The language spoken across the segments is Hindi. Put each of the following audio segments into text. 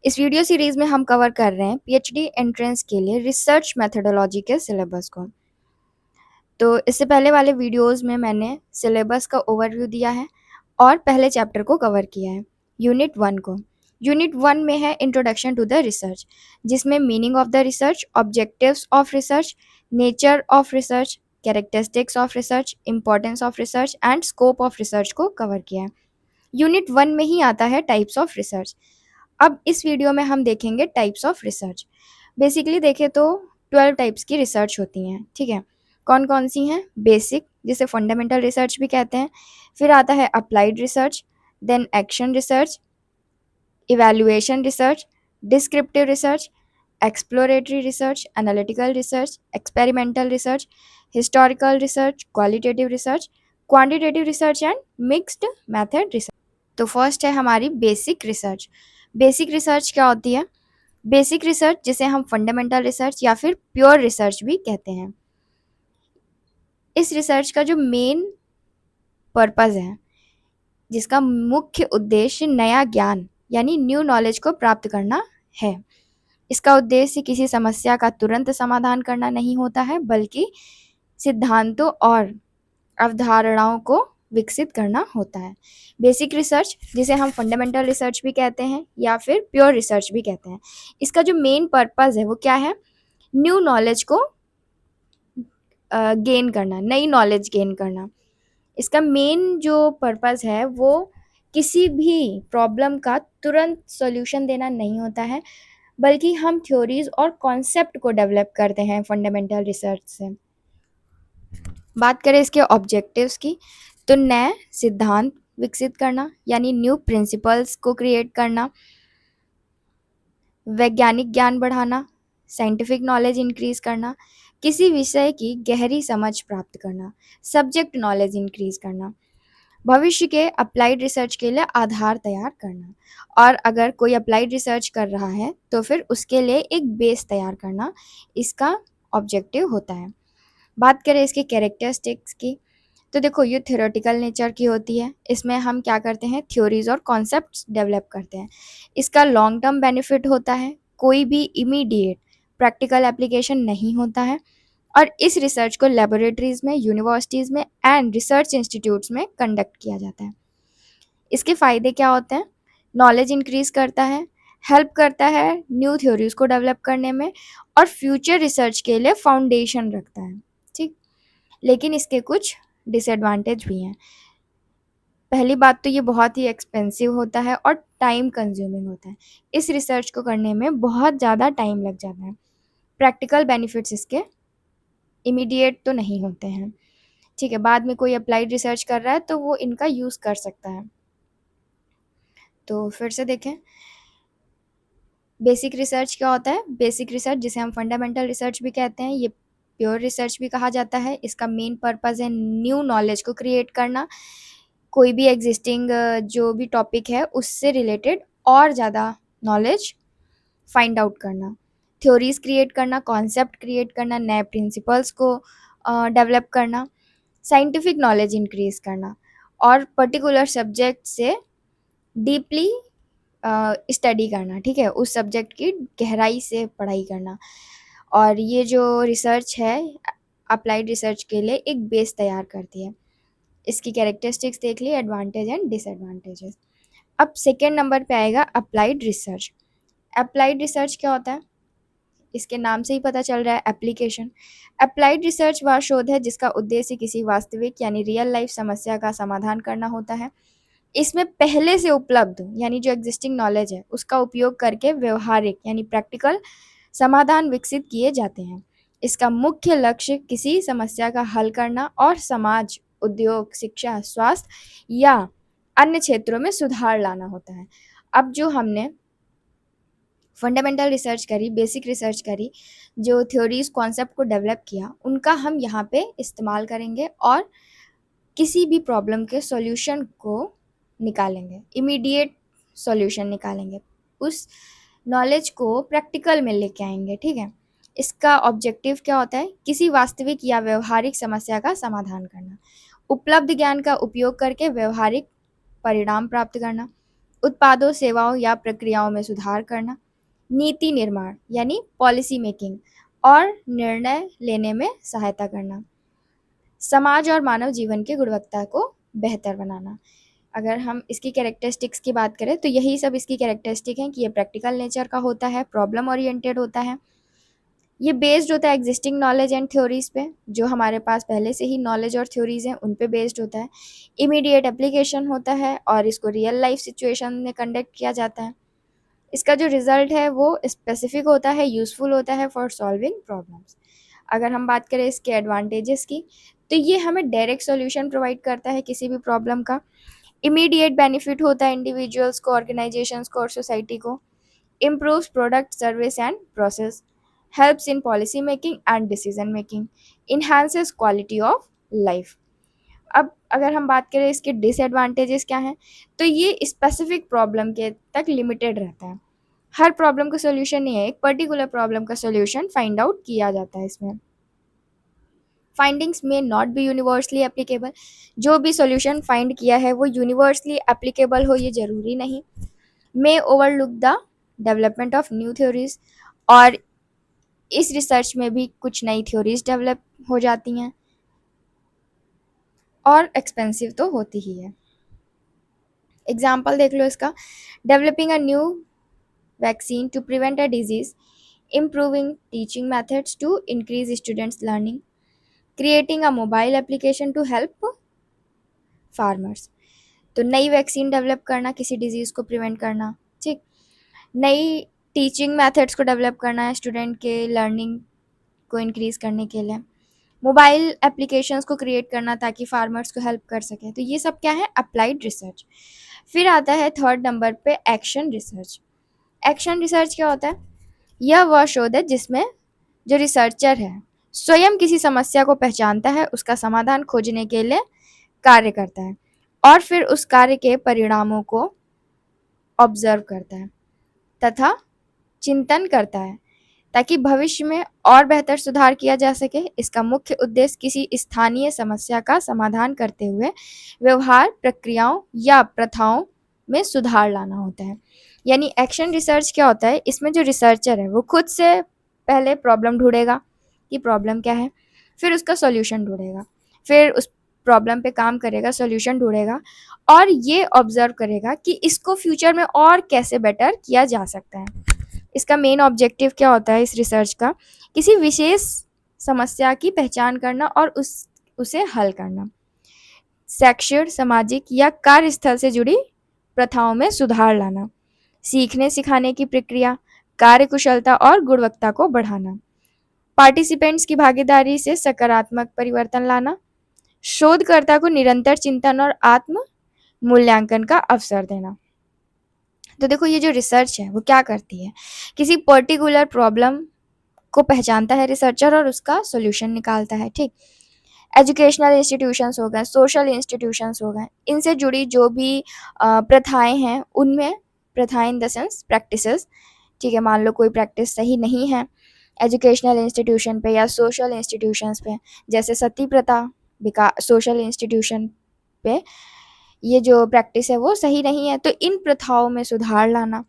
इस वीडियो सीरीज में हम कवर कर रहे हैं पीएचडी एंट्रेंस के लिए रिसर्च मेथोडोलॉजी के सिलेबस को। तो इससे पहले वाले वीडियोस में मैंने सिलेबस का ओवरव्यू दिया है और पहले चैप्टर को कवर किया है, यूनिट 1 को। यूनिट 1 में है इंट्रोडक्शन टू द रिसर्च, जिसमें meaning of the research, objectives of research, nature of research, characteristics of research, importance of research and scope of research को कवर किया है। यूनिट 1 में ही आता है टाइप्स ऑफ रिसर्च। अब इस वीडियो में हम देखेंगे टाइप्स ऑफ रिसर्च। बेसिकली देखें तो 12 टाइप्स की रिसर्च होती हैं, ठीक है। कौन कौन सी हैं? बेसिक, जिसे फंडामेंटल रिसर्च भी कहते हैं। फिर आता है applied research, then action research, evaluation research, descriptive research, exploratory research, analytical research, experimental research, historical research, qualitative research, quantitative research and mixed method research. तो फर्स्ट है हमारी बेसिक रिसर्च। बेसिक रिसर्च क्या होती है? बेसिक रिसर्च, जिसे हम फंडामेंटल रिसर्च या फिर प्योर रिसर्च भी कहते हैं, इस रिसर्च का जो मेन पर्पस है, जिसका मुख्य उद्देश्य नया ज्ञान यानी न्यू नॉलेज को प्राप्त करना है। इसका उद्देश्य किसी समस्या का तुरंत समाधान करना नहीं होता है, बल्कि सिद्धांतों और अवधारणाओं को विकसित करना होता है। बेसिक रिसर्च, जिसे हम फंडामेंटल रिसर्च भी कहते हैं या फिर प्योर रिसर्च भी कहते हैं, इसका जो मेन पर्पस है वो क्या है? न्यू नॉलेज को गेन करना, नई नॉलेज गेन करना। इसका मेन जो पर्पस है वो किसी भी प्रॉब्लम का तुरंत सॉल्यूशन देना नहीं होता है, बल्कि हम थ्योरीज और कॉन्सेप्ट को डेवलप करते हैं फंडामेंटल रिसर्च से। बात करें इसके ऑब्जेक्टिव्स की, तो नए सिद्धांत विकसित करना यानी न्यू प्रिंसिपल्स को क्रिएट करना, वैज्ञानिक ज्ञान बढ़ाना, साइंटिफिक नॉलेज इंक्रीज करना, किसी विषय की गहरी समझ प्राप्त करना, सब्जेक्ट नॉलेज इंक्रीज करना, भविष्य के अप्लाइड रिसर्च के लिए आधार तैयार करना, और अगर कोई अप्लाइड रिसर्च कर रहा है तो फिर उसके लिए एक बेस तैयार करना इसका ऑब्जेक्टिव होता है। बात करें इसके कैरेक्टरिस्टिक्स की, तो देखो ये थ्योरेटिकल नेचर की होती है। इसमें हम क्या करते हैं? थ्योरीज और कॉन्सेप्ट्स डेवलप करते हैं। इसका लॉन्ग टर्म बेनिफिट होता है, कोई भी इमीडिएट प्रैक्टिकल एप्लीकेशन नहीं होता है, और इस रिसर्च को लेबोरेटरीज में, यूनिवर्सिटीज़ में एंड रिसर्च इंस्टीट्यूट्स में कंडक्ट किया जाता है। इसके फ़ायदे क्या होते हैं? नॉलेज इंक्रीज करता है, हेल्प करता है न्यू थ्योरीज को डेवलप करने में, और फ्यूचर रिसर्च के लिए फाउंडेशन रखता है, ठीक। लेकिन इसके कुछ डिसएडवांटेज भी हैं। पहली बात तो ये बहुत ही एक्सपेंसिव होता है और टाइम कंज्यूमिंग होता है। इस रिसर्च को करने में बहुत ज़्यादा टाइम लग जाता है। प्रैक्टिकल बेनिफिट्स इसके इमीडिएट तो नहीं होते हैं, ठीक है। बाद में कोई अप्लाइड रिसर्च कर रहा है तो वो इनका यूज़ कर सकता है। तो फिर से देखें, बेसिक रिसर्च क्या होता है? बेसिक रिसर्च, जिसे हम फंडामेंटल रिसर्च भी कहते हैं, ये प्योर रिसर्च भी कहा जाता है। इसका मेन पर्पस है न्यू नॉलेज को क्रिएट करना, कोई भी एग्जिस्टिंग जो भी टॉपिक है उससे रिलेटेड और ज़्यादा नॉलेज फाइंड आउट करना, थ्योरीज क्रिएट करना, कॉन्सेप्ट क्रिएट करना, नए प्रिंसिपल्स को डेवलप करना, साइंटिफिक नॉलेज इंक्रीज करना, और पर्टिकुलर सब्जेक्ट से डीपली स्टडी करना, ठीक है, उस सब्जेक्ट की गहराई से पढ़ाई करना। और ये जो रिसर्च है अप्लाइड रिसर्च के लिए एक बेस तैयार करती है। इसकी कैरेक्टरिस्टिक्स देख ली, एडवांटेज एंड डिसएडवांटेजेस। अब सेकेंड नंबर पे आएगा अप्लाइड रिसर्च। अप्लाइड रिसर्च क्या होता है? इसके नाम से ही पता चल रहा है, एप्लीकेशन। अप्लाइड रिसर्च वह शोध है जिसका उद्देश्य किसी वास्तविक यानी रियल लाइफ समस्या का समाधान करना होता है। इसमें पहले से उपलब्ध यानी जो एग्जिस्टिंग नॉलेज है उसका उपयोग करके व्यवहारिक यानी प्रैक्टिकल समाधान विकसित किए जाते हैं। इसका मुख्य लक्ष्य किसी समस्या का हल करना और समाज, उद्योग, शिक्षा, स्वास्थ्य या अन्य क्षेत्रों में सुधार लाना होता है। अब जो हमने फंडामेंटल रिसर्च करी, बेसिक रिसर्च करी, जो थ्योरीज कॉन्सेप्ट को डेवलप किया, उनका हम यहाँ पे इस्तेमाल करेंगे और किसी भी प्रॉब्लम के सॉल्यूशन को निकालेंगे, इमीडिएट सॉल्यूशन निकालेंगे, उस नॉलेज को प्रैक्टिकल में लेके आएंगे, ठीक है। इसका ऑब्जेक्टिव क्या होता है? किसी वास्तविक या व्यवहारिक समस्या का समाधान करना, उपलब्ध ज्ञान का उपयोग करके व्यवहारिक परिणाम प्राप्त करना, उत्पादों, सेवाओं या प्रक्रियाओं में सुधार करना, नीति निर्माण यानी पॉलिसी मेकिंग और निर्णय लेने में सहायता करना, समाज और मानव जीवन की गुणवत्ता को बेहतर बनाना। अगर हम इसकी कैरेक्टरिस्टिक्स की बात करें तो यही सब इसकी कैरेक्टरिस्टिक हैं कि ये प्रैक्टिकल नेचर का होता है, प्रॉब्लम ओरिएंटेड होता है, ये बेस्ड होता है एग्जिस्टिंग नॉलेज एंड थ्योरीज पे, जो हमारे पास पहले से ही नॉलेज और थ्योरीज हैं उन पे बेस्ड होता है, इमीडिएट एप्लीकेशन होता है और इसको रियल लाइफ सिचुएशन में कंडक्ट किया जाता है, इसका जो रिजल्ट है वो स्पेसिफिक होता है, यूजफुल होता है फॉर सॉल्विंग प्रॉब्लम्स। अगर हम बात करें इसके एडवांटेजेस की तो ये हमें डायरेक्ट सॉल्यूशन प्रोवाइड करता है किसी भी प्रॉब्लम का, इमीडिएट बेनिफिट होता है इंडिविजुअल्स को, ऑर्गेनाइजेशंस को और सोसाइटी को, improves product service and process, helps in policy making and decision making, enhances quality of life। अब अगर हम बात करें इसके डिसएडवांटेजेस क्या हैं तो ये स्पेसिफिक प्रॉब्लम के तक लिमिटेड रहता है, हर प्रॉब्लम का सोल्यूशन नहीं है, एक पर्टिकुलर प्रॉब्लम का सोल्यूशन फाइंड आउट किया जाता है इसमें। फाइंडिंग्स में नॉट बी यूनिवर्सली एप्लीकेबल, जो भी सोल्यूशन फाइंड किया है वो यूनिवर्सली एप्लीकेबल हो ये ज़रूरी नहीं। May overlook the development of new theories, और इस रिसर्च में भी कुछ नई थ्योरीज डेवलप हो जाती हैं और एक्सपेंसिव तो होती ही है। एग्जाम्पल देख लो इसका, developing a new vaccine to prevent a disease, improving teaching methods to increase students learning, creating a mobile application to help farmers। तो नई वैक्सीन डेवलप करना, किसी डिजीज़ को प्रिवेंट करना, ठीक, नई टीचिंग मेथड्स को डेवलप करना है स्टूडेंट के लर्निंग को इंक्रीज़ करने के लिए, मोबाइल एप्लीकेशंस को क्रिएट करना ताकि फार्मर्स को हेल्प कर सकें। तो ये सब क्या है, अप्लाइड रिसर्च। फिर आता है थर्ड नंबर पे एक्शन रिसर्च। एक्शन रिसर्च क्या होता है, यह वह शोध है जिसमें जो रिसर्चर है स्वयं किसी समस्या को पहचानता है, उसका समाधान खोजने के लिए कार्य करता है और फिर उस कार्य के परिणामों को ऑब्जर्व करता है तथा चिंतन करता है ताकि भविष्य में और बेहतर सुधार किया जा सके। इसका मुख्य उद्देश्य किसी स्थानीय समस्या का समाधान करते हुए व्यवहार, प्रक्रियाओं या प्रथाओं में सुधार लाना होता है। यानी एक्शन रिसर्च क्या होता है, इसमें जो रिसर्चर है वो खुद से पहले प्रॉब्लम ढूंढेगा कि प्रॉब्लम क्या है, फिर उसका सॉल्यूशन ढूंढेगा, फिर उस प्रॉब्लम पे काम करेगा, सॉल्यूशन ढूंढेगा और ये ऑब्जर्व करेगा कि इसको फ्यूचर में और कैसे बेटर किया जा सकता है। इसका मेन ऑब्जेक्टिव क्या होता है इस रिसर्च का, किसी विशेष समस्या की पहचान करना और उसे हल करना, शैक्षिक, सामाजिक या कार्यस्थल से जुड़ी प्रथाओं में सुधार लाना, सीखने सिखाने की प्रक्रिया, कार्यकुशलता और गुणवत्ता को बढ़ाना, पार्टिसिपेंट्स की भागीदारी से सकारात्मक परिवर्तन लाना, शोधकर्ता को निरंतर चिंतन और आत्म मूल्यांकन का अवसर देना। तो देखो ये जो रिसर्च है वो क्या करती है, किसी पर्टिकुलर प्रॉब्लम को पहचानता है रिसर्चर और उसका सॉल्यूशन निकालता है, ठीक। एजुकेशनल इंस्टीट्यूशंस हो गए, सोशल इंस्टीट्यूशंस हो गए, इनसे जुड़ी जो भी प्रथाएं हैं उनमें, प्रथाएं इन द सेंस प्रैक्टिसेस, ठीक है, मान लो कोई प्रैक्टिस सही नहीं है एजुकेशनल इंस्टीट्यूशन पे या सोशल इंस्टीट्यूशंस पे, जैसे सती प्रथा सोशल इंस्टीट्यूशन पे ये जो प्रैक्टिस है वो सही नहीं है, तो इन प्रथाओं में सुधार लाना,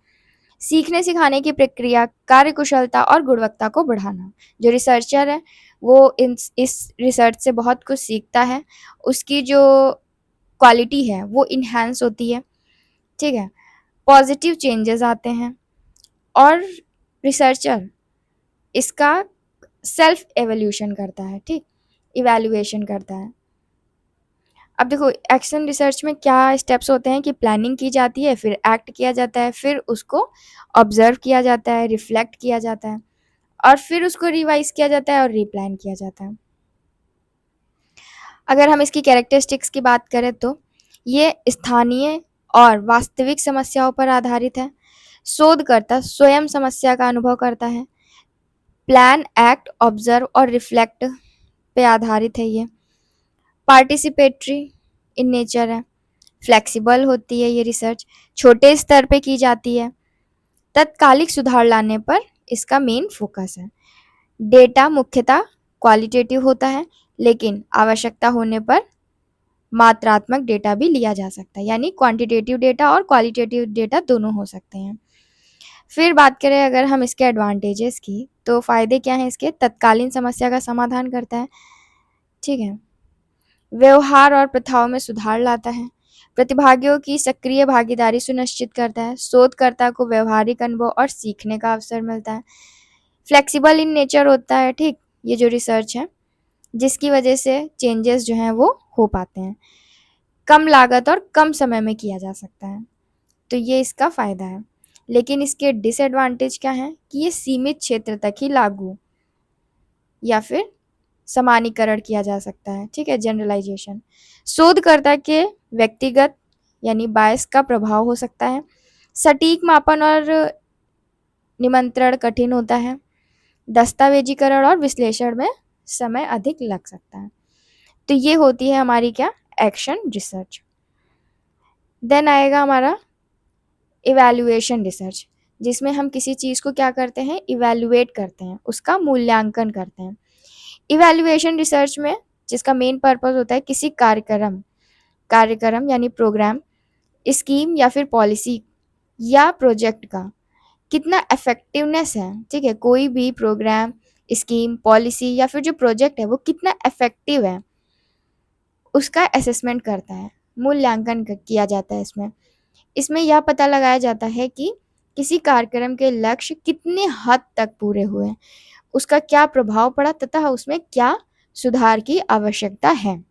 सीखने सिखाने की प्रक्रिया, कार्यकुशलता और गुणवत्ता को बढ़ाना। जो रिसर्चर है वो इस रिसर्च से बहुत कुछ सीखता है, उसकी जो क्वालिटी है वो इन्हांस होती है, ठीक है, पॉजिटिव चेंजेस आते हैं और रिसर्चर इसका सेल्फ एवोल्यूशन करता है, ठीक, इवैल्यूएशन करता है। अब देखो एक्शन रिसर्च में क्या स्टेप्स होते हैं कि प्लानिंग की जाती है, फिर एक्ट किया जाता है, फिर उसको ऑब्जर्व किया जाता है, रिफ्लेक्ट किया जाता है और फिर उसको रिवाइज किया जाता है और रीप्लान किया जाता है। अगर हम इसकी कैरेक्टरिस्टिक्स की बात करें तो ये स्थानीय और वास्तविक समस्याओं पर आधारित है, शोधकर्ता स्वयं समस्या का अनुभव करता है, प्लान, एक्ट, ऑब्जर्व और रिफ्लेक्ट पे आधारित है, ये पार्टिसिपेटरी इन नेचर है, फ्लेक्सिबल होती है ये रिसर्च, छोटे स्तर पे की जाती है, तत्कालिक सुधार लाने पर इसका मेन फोकस है, डेटा मुख्यतः क्वालिटेटिव होता है लेकिन आवश्यकता होने पर मात्रात्मक डेटा भी लिया जा सकता है, यानी क्वांटिटेटिव डेटा और क्वालिटेटिव डेटा दोनों हो सकते हैं। फिर बात करें अगर हम इसके एडवांटेजेस की, तो फ़ायदे क्या हैं इसके? तत्कालीन समस्या का समाधान करता है, ठीक है। व्यवहार और प्रथाओं में सुधार लाता है, प्रतिभागियों की सक्रिय भागीदारी सुनिश्चित करता है, शोधकर्ता को व्यवहारिक अनुभव और सीखने का अवसर मिलता है, फ्लेक्सिबल इन नेचर होता है, ठीक, ये जो रिसर्च है, जिसकी वजह से चेंजेस जो हैं वो हो पाते हैं, कम लागत और कम समय में किया जा सकता है, तो ये इसका फ़ायदा है। लेकिन इसके डिसएडवांटेज क्या हैं कि ये सीमित क्षेत्र तक ही लागू या फिर समानीकरण किया जा सकता है, ठीक है, जनरलाइजेशन। शोधकर्ता के व्यक्तिगत यानी बायस का प्रभाव हो सकता है, सटीक मापन और निमंत्रण कठिन होता है, दस्तावेजीकरण और विश्लेषण में समय अधिक लग सकता है। तो ये होती है हमारी क्या? Action research. देन आएगा हमारा इवैल्यूएशन रिसर्च, जिसमें हम किसी चीज़ को क्या करते हैं? इवैल्यूएट करते हैं, उसका मूल्यांकन करते हैं। इवैल्यूएशन रिसर्च में जिसका मेन पर्पस होता है किसी कार्यक्रम यानी प्रोग्राम, स्कीम या फिर पॉलिसी या प्रोजेक्ट का कितना इफेक्टिवनेस है, ठीक है, कोई भी प्रोग्राम, स्कीम, पॉलिसी या फिर जो प्रोजेक्ट है वो कितना इफेक्टिव है, उसका असेसमेंट करता है, मूल्यांकन किया जाता है इसमें। इसमें यह पता लगाया जाता है कि किसी कार्यक्रम के लक्ष्य कितने हद तक पूरे हुए, उसका क्या प्रभाव पड़ा तथा उसमें क्या सुधार की आवश्यकता है।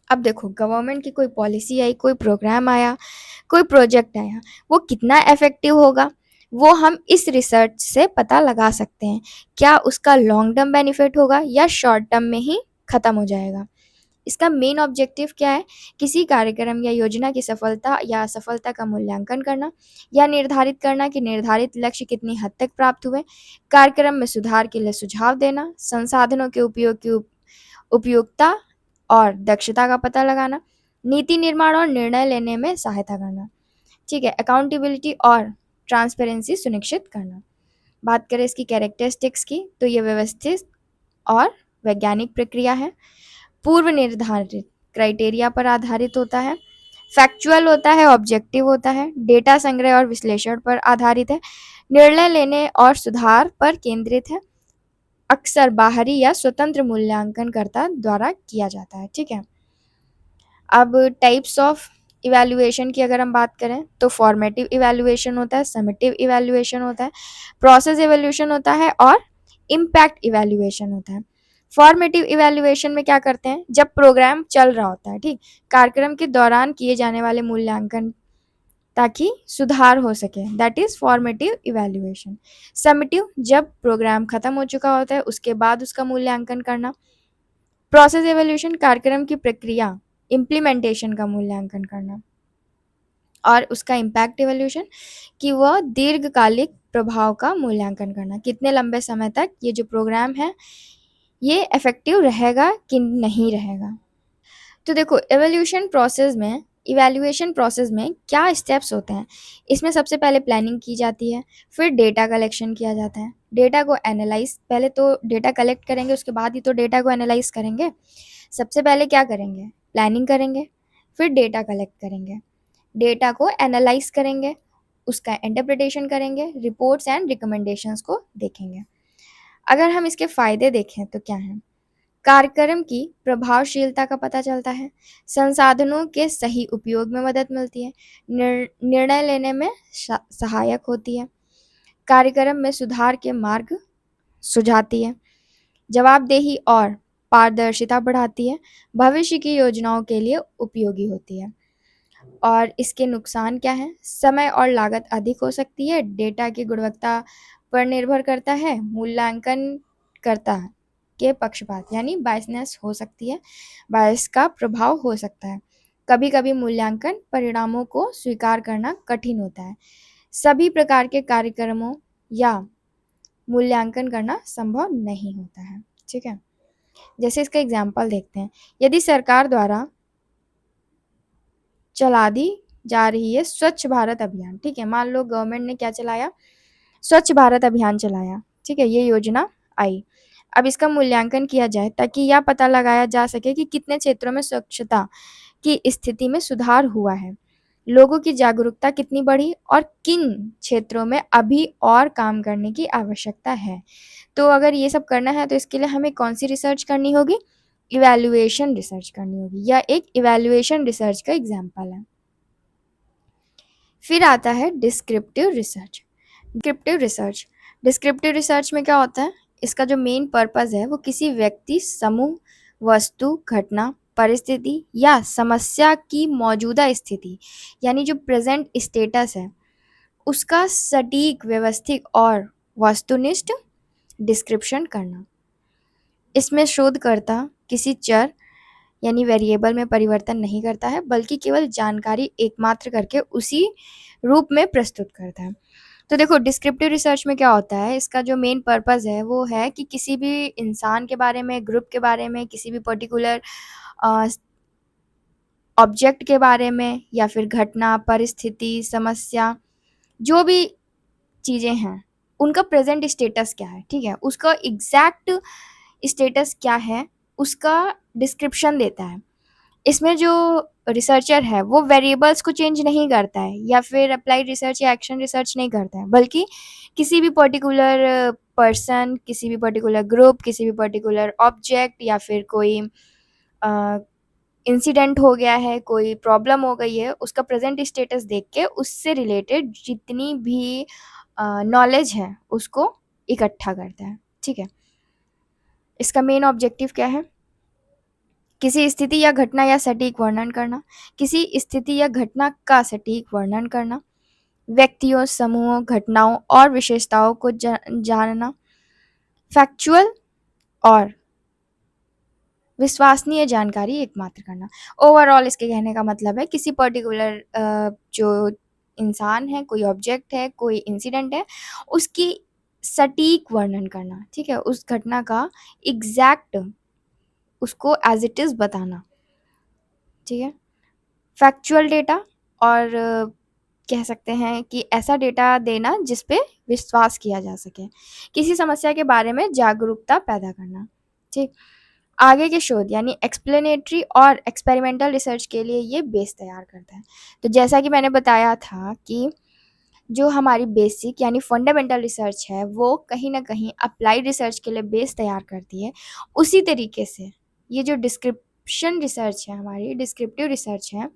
अब देखो, गवर्नमेंट की कोई पॉलिसी आई, कोई प्रोग्राम आया, कोई प्रोजेक्ट आया, वो कितना इफेक्टिव होगा वो हम इस रिसर्च से पता लगा सकते हैं। क्या उसका लॉन्ग टर्म बेनिफिट होगा या शॉर्ट टर्म में ही खत्म हो जाएगा। इसका मेन ऑब्जेक्टिव क्या है? किसी कार्यक्रम या योजना की सफलता या असफलता का मूल्यांकन करना या निर्धारित करना कि निर्धारित लक्ष्य कितनी हद तक प्राप्त हुए, कार्यक्रम में सुधार के लिए सुझाव देना, संसाधनों के उपयोग की उपयोगिता और दक्षता का पता लगाना, नीति निर्माण और निर्णय लेने में सहायता करना, ठीक है, अकाउंटेबिलिटी और ट्रांसपेरेंसी सुनिश्चित करना। बात करें इसकी कैरेक्टरिस्टिक्स की, तो ये व्यवस्थित और वैज्ञानिक प्रक्रिया है, पूर्व निर्धारित क्राइटेरिया पर आधारित होता है, फैक्चुअल होता है, ऑब्जेक्टिव होता है, डेटा संग्रह और विश्लेषण पर आधारित है, निर्णय लेने और सुधार पर केंद्रित है, अक्सर बाहरी या स्वतंत्र मूल्यांकनकर्ता द्वारा किया जाता है, ठीक है। अब टाइप्स ऑफ इवैल्यूएशन की अगर हम बात करें, तो फॉर्मेटिव इवैल्यूएशन होता है, समेटिव इवैल्यूएशन होता है, प्रोसेस इवैल्यूएशन होता है और इम्पैक्ट इवैल्यूएशन होता है। फॉर्मेटिव इवैल्यूएशन में क्या करते हैं? जब प्रोग्राम चल रहा होता है, ठीक, कार्यक्रम के दौरान किए जाने वाले मूल्यांकन ताकि सुधार हो सके, that is formative evaluation. Summative, जब प्रोग्राम खत्म हो चुका होता है उसके बाद उसका मूल्यांकन करना। प्रोसेस इवैल्यूएशन, कार्यक्रम की प्रक्रिया, इम्प्लीमेंटेशन का मूल्यांकन करना। और उसका इम्पैक्ट इवैल्यूएशन कि वह दीर्घकालिक प्रभाव का मूल्यांकन करना, कितने लंबे समय तक ये जो प्रोग्राम है ये इफेक्टिव रहेगा कि नहीं रहेगा। तो देखो, इवैल्यूएशन प्रोसेस में क्या स्टेप्स होते हैं? इसमें सबसे पहले प्लानिंग की जाती है, फिर डेटा कलेक्शन किया जाता है, डेटा को एनालाइज, पहले तो डेटा कलेक्ट करेंगे उसके बाद ही तो डेटा को एनालाइज करेंगे। सबसे पहले क्या करेंगे? प्लानिंग करेंगे, फिर डेटा कलेक्ट करेंगे, डेटा को एनालाइज करेंगे, उसका इंटरप्रिटेशन करेंगे, रिपोर्ट्स एंड रिकमेंडेशंस को देखेंगे। अगर हम इसके फायदे देखें तो क्या है? कार्यक्रम की प्रभावशीलता का पता चलता है, संसाधनों के सही उपयोग में मदद मिलती है, निर्णय लेने में सहायक होती है, कार्यक्रम में सुधार के मार्ग सुझाती है, जवाबदेही और पारदर्शिता बढ़ाती है, भविष्य की योजनाओं के लिए उपयोगी होती है। और इसके नुकसान क्या हैं? समय और लागत अधिक हो सकती है, डेटा की गुणवत्ता पर निर्भर करता है, मूल्यांकन करता के पक्षपात यानी बायसनेस हो सकती है, बायस का प्रभाव हो सकता है, कभी कभी मूल्यांकन परिणामों को स्वीकार करना कठिन होता है, सभी प्रकार के कार्यक्रमों या मूल्यांकन करना संभव नहीं होता है, ठीक है। जैसे इसका एग्जाम्पल देखते हैं, यदि सरकार द्वारा चला दी जा रही है स्वच्छ भारत अभियान, ठीक है, मान लो गवर्नमेंट ने क्या चलाया? स्वच्छ भारत अभियान चलाया, ठीक है, ये योजना आई। अब इसका मूल्यांकन किया जाए ताकि यह पता लगाया जा सके कि कितने क्षेत्रों में स्वच्छता की स्थिति में सुधार हुआ है, लोगों की जागरूकता कितनी बढ़ी और किन क्षेत्रों में अभी और काम करने की आवश्यकता है। तो अगर ये सब करना है तो इसके लिए हमें कौन सी रिसर्च करनी होगी? इवैल्यूएशन रिसर्च करनी होगी। यह एक इवैल्यूएशन रिसर्च का एग्जाम्पल है। फिर आता है डिस्क्रिप्टिव रिसर्च। डिस्क्रिप्टिव रिसर्च में क्या होता है? इसका जो मेन पर्पस है वो किसी व्यक्ति, समूह, वस्तु, घटना, परिस्थिति या समस्या की मौजूदा स्थिति यानी जो प्रेजेंट स्टेटस है उसका सटीक, व्यवस्थित और वस्तुनिष्ठ डिस्क्रिप्शन करना। इसमें शोधकर्ता किसी चर यानी वेरिएबल में परिवर्तन नहीं करता है, बल्कि केवल जानकारी एकमात्र करके उसी रूप में प्रस्तुत करता है। तो देखो डिस्क्रिप्टिव रिसर्च में क्या होता है, इसका जो मेन पर्पस है वो है कि किसी भी इंसान के बारे में, ग्रुप के बारे में, किसी भी पर्टिकुलर ऑब्जेक्ट के बारे में या फिर घटना, परिस्थिति, समस्या, जो भी चीज़ें हैं उनका प्रेजेंट स्टेटस क्या है, ठीक है, उसका एग्जैक्ट स्टेटस क्या है उसका डिस्क्रिप्शन देता है। इसमें जो रिसर्चर है वो वेरिएबल्स को चेंज नहीं करता है या फिर अप्लाइड रिसर्च या एक्शन रिसर्च नहीं करता है, बल्कि किसी भी पर्टिकुलर पर्सन, किसी भी पर्टिकुलर ग्रुप, किसी भी पर्टिकुलर ऑब्जेक्ट या फिर कोई इंसिडेंट हो गया है, कोई प्रॉब्लम हो गई है, उसका प्रेजेंट स्टेटस देख के उससे रिलेटेड जितनी भी नॉलेज है उसको इकट्ठा करता है, ठीक है। इसका मेन ऑब्जेक्टिव क्या है? किसी स्थिति या घटना या सटीक वर्णन करना, किसी स्थिति या घटना का सटीक वर्णन करना, व्यक्तियों, समूहों, घटनाओं और विशेषताओं को जानना, फैक्चुअल और विश्वसनीय जानकारी एकमात्र करना। ओवरऑल इसके कहने का मतलब है किसी पर्टिकुलर जो इंसान है, कोई ऑब्जेक्ट है, कोई इंसिडेंट है, उसकी सटीक वर्णन करना, ठीक है, उस घटना का एग्जैक्ट उसको एज इट इज बताना, ठीक है। फैक्चुअल डेटा और कह सकते हैं कि ऐसा डेटा देना जिस पे विश्वास किया जा सके। किसी समस्या के बारे में जागरूकता पैदा करना, ठीक। आगे के शोध यानी एक्सप्लेनेटरी और एक्सपेरिमेंटल रिसर्च के लिए ये बेस तैयार करता है। तो जैसा कि मैंने बताया था कि जो हमारी बेसिक यानी फंडामेंटल रिसर्च है वो कहीं ना कहीं अप्लाइड रिसर्च के लिए बेस तैयार करती है, उसी तरीके से ये जो डिस्क्रिप्शन रिसर्च है, हमारी डिस्क्रिप्टिव रिसर्च है,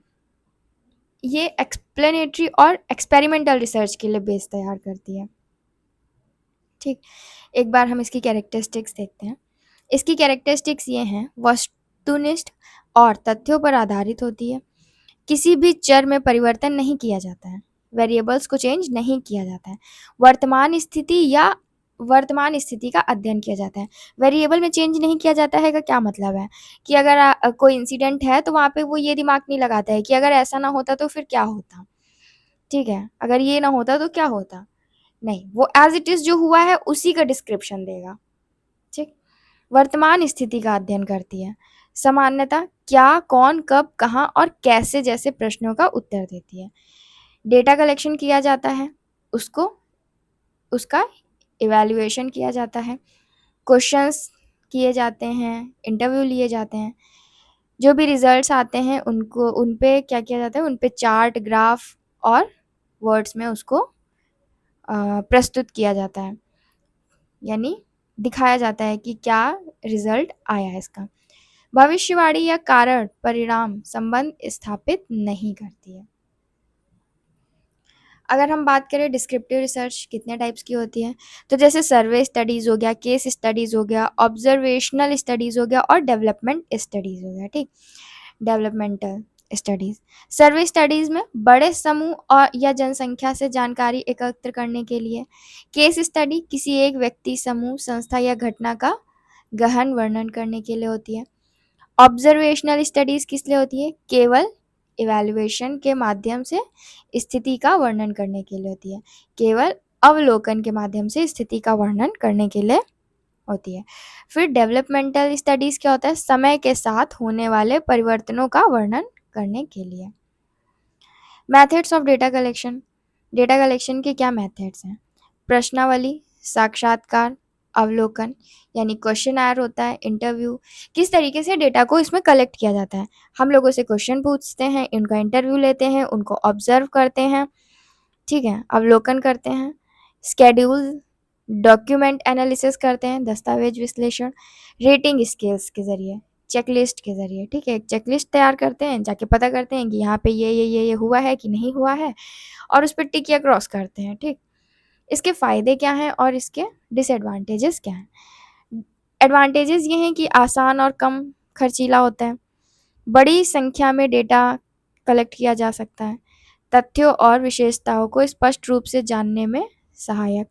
ये एक्सप्लेनेटरी और एक्सपेरिमेंटल रिसर्च के लिए बेस तैयार करती है, ठीक। एक बार हम इसकी कैरेक्टरिस्टिक्स देखते हैं। इसकी कैरेक्टरिस्टिक्स ये हैं, वस्तुनिष्ठ और तथ्यों पर आधारित होती है, किसी भी चर में परिवर्तन नहीं किया जाता है, वेरिएबल्स को चेंज नहीं किया जाता है, वर्तमान स्थिति का अध्ययन किया जाता है। वेरिएबल में चेंज नहीं किया जाता है का क्या मतलब है कि अगर कोई इंसिडेंट है तो वहाँ पे वो ये दिमाग नहीं लगाता है कि अगर ऐसा ना होता तो फिर क्या होता, ठीक है, अगर ये ना होता तो क्या होता, नहीं, वो एज इट इज जो हुआ है उसी का डिस्क्रिप्शन देगा, ठीक। वर्तमान स्थिति का अध्ययन करती है, सामान्यतः क्या, कौन, कब, कहाँ और कैसे जैसे प्रश्नों का उत्तर देती है। डेटा कलेक्शन किया जाता है, उसको उसका इवैल्यूएशन किया जाता है, क्वेश्चंस किए जाते हैं, इंटरव्यू लिए जाते हैं, जो भी रिजल्ट्स आते हैं उनको उन पे क्या किया जाता है, उन पे चार्ट, ग्राफ और वर्ड्स में उसको प्रस्तुत किया जाता है, यानी दिखाया जाता है कि क्या रिजल्ट आया है इसका। भविष्यवाणी या कारण परिणाम संबंध स्थापित नहीं करती है। अगर हम बात करें डिस्क्रिप्टिव रिसर्च कितने टाइप्स की होती है, तो जैसे सर्वे स्टडीज़ हो गया, केस स्टडीज़ हो गया, ऑब्जर्वेशनल स्टडीज़ हो गया और डेवलपमेंट स्टडीज़ हो गया, ठीक। डेवलपमेंटल स्टडीज़, सर्वे स्टडीज़ में बड़े समूह और या जनसंख्या से जानकारी एकत्र करने के लिए, केस स्टडी किसी एक व्यक्ति, समूह, संस्था या घटना का गहन वर्णन करने के लिए होती है। ऑब्जर्वेशनल स्टडीज़ किस लिए होती है? केवल इवैल्यूएशन के माध्यम से स्थिति का वर्णन करने के लिए होती है, केवल अवलोकन के माध्यम से स्थिति का वर्णन करने के लिए होती है। फिर डेवलपमेंटल स्टडीज़ क्या होता है? समय के साथ होने वाले परिवर्तनों का वर्णन करने के लिए। मेथड्स ऑफ डेटा कलेक्शन के क्या मेथड्स हैं? प्रश्नावली, साक्षात्कार, अवलोकन यानी क्वेश्चनर होता है, इंटरव्यू, किस तरीके से डेटा को इसमें कलेक्ट किया जाता है। हम लोगों से क्वेश्चन पूछते हैं, इनका इंटरव्यू लेते हैं, उनको ऑब्जर्व करते हैं, ठीक है, अवलोकन करते हैं। स्केड्यूल, डॉक्यूमेंट एनालिसिस करते हैं, दस्तावेज विश्लेषण, रेटिंग स्केल्स के ज़रिए, चेकलिस्ट के ज़रिए, ठीक है, एक चेकलिस्ट तैयार करते हैं, जाके पता करते हैं कि यहाँ पे ये हुआ है कि नहीं हुआ है, और उस पर टिक या क्रॉस करते हैं, ठीक। इसके फ़ायदे क्या हैं और इसके डिसएडवांटेजेस क्या हैं? एडवांटेजेस ये हैं कि आसान और कम खर्चीला होता है, बड़ी संख्या में डेटा कलेक्ट किया जा सकता है, तथ्यों और विशेषताओं को स्पष्ट रूप से जानने में सहायक,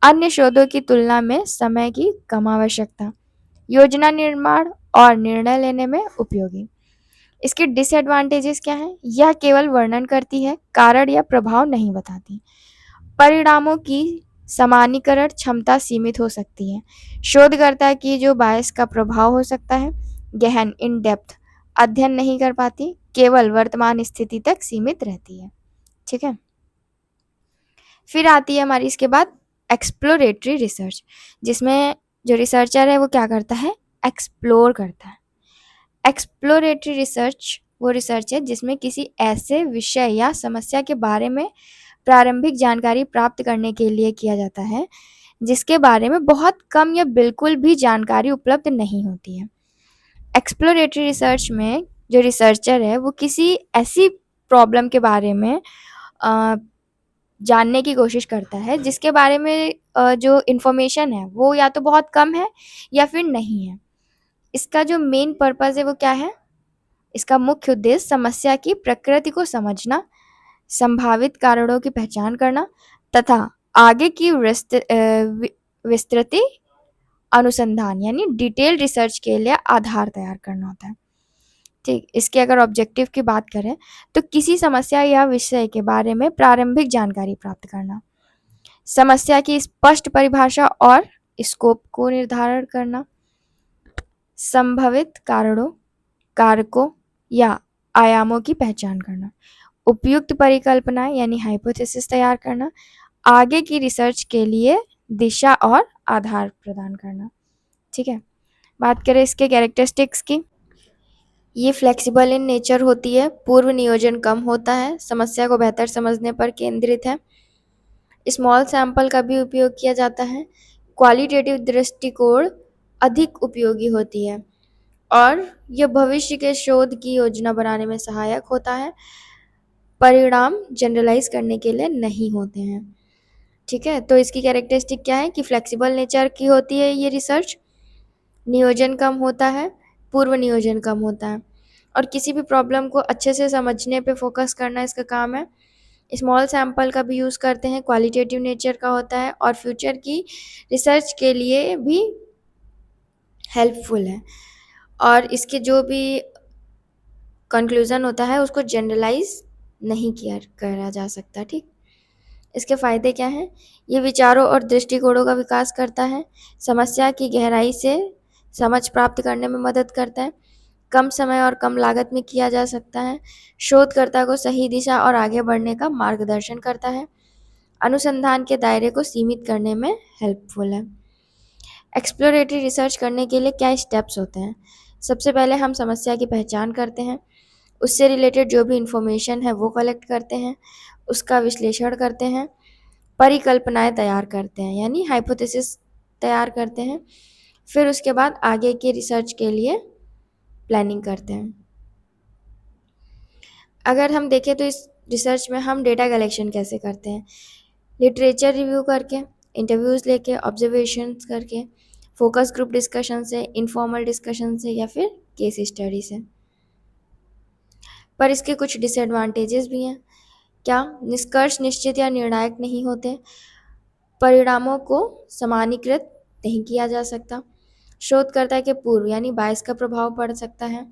अन्य शोधों की तुलना में समय की कम आवश्यकता, योजना निर्माण और निर्णय लेने में उपयोगी। इसके डिसएडवांटेजेस क्या हैं? यह केवल वर्णन करती है, कारण या प्रभाव नहीं बताती। परिणामों की सामान्यीकरण क्षमता सीमित हो सकती है। शोधकर्ता की जो बायस का प्रभाव हो सकता है, गहन इन डेप्थ अध्ययन नहीं कर पाती, केवल वर्तमान स्थिति तक सीमित रहती है, ठीक है। फिर आती है हमारी इसके बाद एक्सप्लोरेटरी रिसर्च, जिसमें जो रिसर्चर है वो क्या करता है? एक्सप्लोर करता है। एक्सप्लोरेटरी रिसर्च वो रिसर्च है जिसमें किसी ऐसे विषय या समस्या के बारे में प्रारंभिक जानकारी प्राप्त करने के लिए किया जाता है जिसके बारे में बहुत कम या बिल्कुल भी जानकारी उपलब्ध नहीं होती है। एक्सप्लोरेटरी रिसर्च में जो रिसर्चर है वो किसी ऐसी प्रॉब्लम के बारे में जानने की कोशिश करता है जिसके बारे में जो इन्फॉर्मेशन है वो या तो बहुत कम है या फिर नहीं है। इसका जो मेन पर्पस है वो क्या है? इसका मुख्य उद्देश्य समस्या की प्रकृति को समझना, संभावित कारणों की पहचान करना तथा आगे की विस्तृत अनुसंधान यानी डिटेल रिसर्च के लिए आधार तैयार करना होता है, ठीक। इसके अगर ऑब्जेक्टिव की बात करें तो किसी समस्या या विषय के बारे में प्रारंभिक जानकारी प्राप्त करना, समस्या की स्पष्ट परिभाषा और स्कोप को निर्धारण करना, संभावित कारणों, कारकों या आयामों की पहचान करना, उपयुक्त परिकल्पना यानी हाइपोथेसिस तैयार करना, आगे की रिसर्च के लिए दिशा और आधार प्रदान करना, ठीक है। बात करें इसके कैरेक्टरिस्टिक्स की, ये फ्लेक्सिबल इन नेचर होती है, पूर्व नियोजन कम होता है, समस्या को बेहतर समझने पर केंद्रित है, स्मॉल सैंपल का भी उपयोग किया जाता है, क्वालिटेटिव दृष्टिकोण अधिक उपयोगी होती है और यह भविष्य के शोध की योजना बनाने में सहायक होता है, परिणाम जनरलाइज करने के लिए नहीं होते हैं, ठीक है। तो इसकी कैरेक्टरिस्टिक क्या है कि फ्लेक्सिबल नेचर की होती है ये रिसर्च, नियोजन कम होता है, पूर्व नियोजन कम होता है और किसी भी प्रॉब्लम को अच्छे से समझने पे फोकस करना इसका काम है। स्मॉल सैंपल का भी यूज़ करते हैं, क्वालिटेटिव नेचर का होता है और फ्यूचर की रिसर्च के लिए भी हेल्पफुल है और इसके जो भी कंक्लूज़न होता है उसको जनरलाइज नहीं किया करा जा सकता, ठीक। इसके फ़ायदे क्या हैं? ये विचारों और दृष्टिकोणों का विकास करता है, समस्या की गहराई से समझ प्राप्त करने में मदद करता है, कम समय और कम लागत में किया जा सकता है, शोधकर्ता को सही दिशा और आगे बढ़ने का मार्गदर्शन करता है, अनुसंधान के दायरे को सीमित करने में हेल्पफुल है। एक्सप्लोरेटरी रिसर्च करने के लिए क्या स्टेप्स होते हैं? सबसे पहले हम समस्या की पहचान करते हैं, उससे रिलेटेड जो भी इंफॉर्मेशन है वो कलेक्ट करते हैं, उसका विश्लेषण करते हैं, परिकल्पनाएं तैयार करते हैं यानी हाइपोथेसिस तैयार करते हैं, फिर उसके बाद आगे के रिसर्च के लिए प्लानिंग करते हैं। अगर हम देखें तो इस रिसर्च में हम डेटा कलेक्शन कैसे करते हैं? लिटरेचर रिव्यू करके, इंटरव्यूज़ लेके, ऑब्जर्वेशंस करके, फोकस ग्रुप डिस्कशन से, इनफॉर्मल डिस्कशन से या फिर केस स्टडी से। पर इसके कुछ डिसएडवांटेजेस भी हैं। क्या? निष्कर्ष निश्चित या निर्णायक नहीं होते, परिणामों को सामान्यीकृत नहीं किया जा सकता, शोधकर्ता के पूर्व यानी बायस का प्रभाव पड़ सकता है,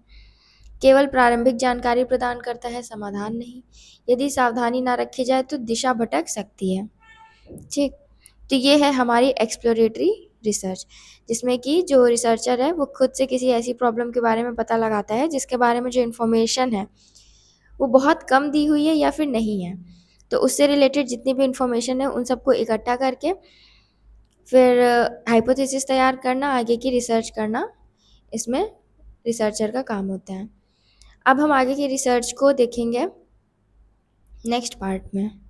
केवल प्रारंभिक जानकारी प्रदान करता है, समाधान नहीं, यदि सावधानी ना रखी जाए तो दिशा भटक सकती है, ठीक। तो ये है हमारी एक्सप्लोरेटरी रिसर्च, जिसमें कि जो रिसर्चर है वो खुद से किसी ऐसी प्रॉब्लम के बारे में पता लगाता है जिसके बारे में जो इन्फॉर्मेशन है वो बहुत कम दी हुई है या फिर नहीं है, तो उससे रिलेटेड जितनी भी इन्फॉर्मेशन है उन सबको इकट्ठा करके फिर हाइपोथेसिस तैयार करना, आगे की रिसर्च करना, इसमें रिसर्चर का काम होता है। अब हम आगे की रिसर्च को देखेंगे नेक्स्ट पार्ट में।